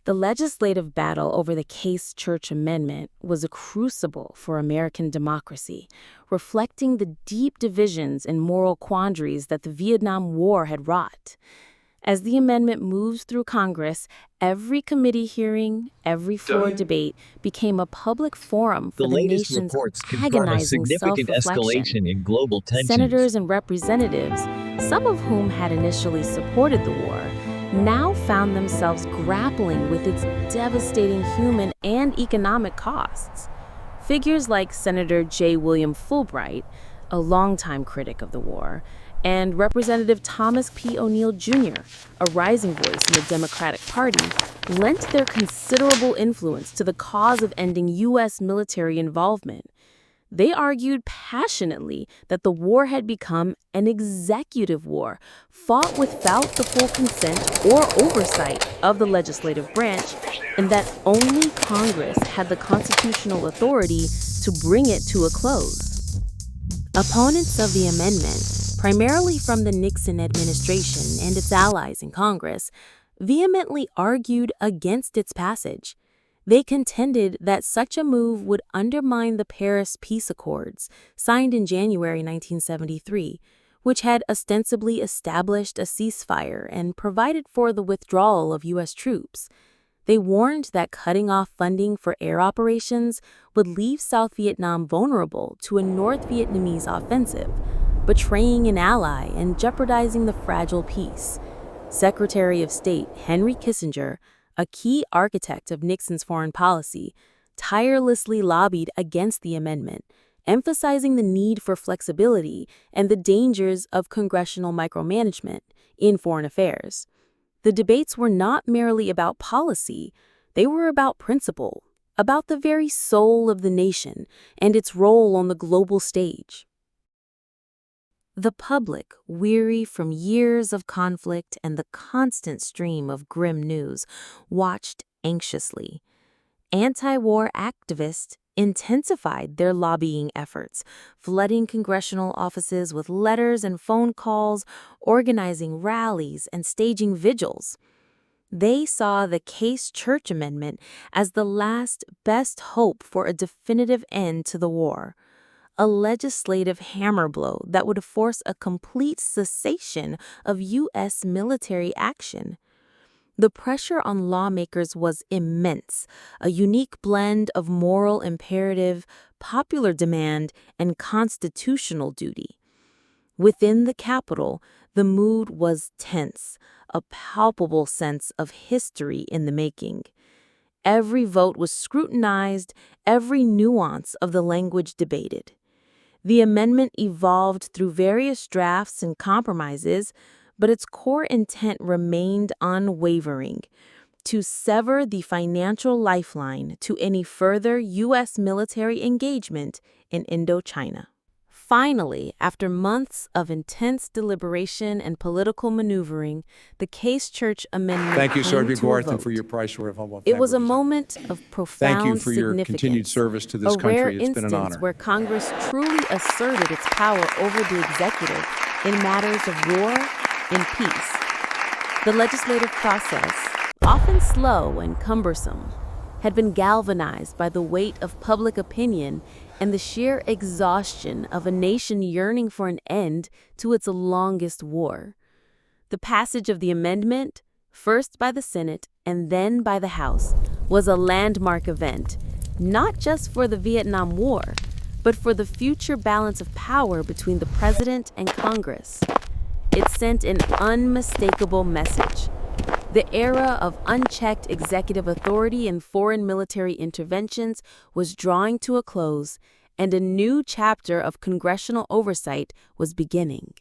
The legislative battle over the Case-Church Amendment was a crucible for American democracy, reflecting the deep divisions and moral quandaries that the Vietnam War had wrought. As the amendment moves through Congress, every committee hearing, every floor debate became a public forum The for the latest nation's reports confirm a agonizing significant self-reflection. escalation in global tensions. Senators and representatives, some of whom had initially supported the war, now found themselves grappling with its devastating human and economic costs. Figures like Senator J. William Fulbright, a longtime critic of the war, and Representative Thomas P. O'Neill Jr., a rising voice in the Democratic Party, lent their considerable influence to the cause of ending U.S. military involvement. They argued passionately that the war had become an executive war, fought without the full consent or oversight of the legislative branch, and that only Congress had the constitutional authority to bring it to a close. Opponents of the amendment, primarily from the Nixon administration and its allies in Congress, vehemently argued against its passage. They contended that such a move would undermine the Paris Peace Accords, signed in January 1973, which had ostensibly established a ceasefire and provided for the withdrawal of U.S. troops. They warned that cutting off funding for air operations would leave South Vietnam vulnerable to a North Vietnamese offensive, betraying an ally and jeopardizing the fragile peace. Secretary of State Henry Kissinger, a key architect of Nixon's foreign policy, tirelessly lobbied against the amendment, emphasizing the need for flexibility and the dangers of congressional micromanagement in foreign affairs. The debates were not merely about policy, they were about principle, about the very soul of the nation and its role on the global stage. The public, weary from years of conflict and the constant stream of grim news, watched anxiously. Anti-war activists intensified their lobbying efforts, flooding congressional offices with letters and phone calls, organizing rallies, and staging vigils. They saw the Case-Church Amendment as the last best hope for a definitive end to the war, a legislative hammer blow that would force a complete cessation of U.S. military action. The pressure on lawmakers was immense, a unique blend of moral imperative, popular demand, and constitutional duty. Within the Capitol, the mood was tense, a palpable sense of history in the making. Every vote was scrutinized, every nuance of the language debated. The amendment evolved through various drafts and compromises, but its core intent remained unwavering: to sever the financial lifeline to any further U.S. military engagement in Indochina. Finally, after months of intense deliberation and political maneuvering, the Case-Church Amendment Thank you, came Sergeant to a Garth, and vote. for your price of humble It was a beverages. moment of profound Thank you for your significance, continued service to this a rare country. It's been an instance honor. where Congress truly asserted its power over the executive in matters of war and peace. The legislative process, often slow and cumbersome, had been galvanized by the weight of public opinion and the sheer exhaustion of a nation yearning for an end to its longest war. The passage of the amendment, first by the Senate and then by the House, was a landmark event, not just for the Vietnam War, but for the future balance of power between the President and Congress. It sent an unmistakable message. The era of unchecked executive authority and foreign military interventions was drawing to a close, and a new chapter of congressional oversight was beginning.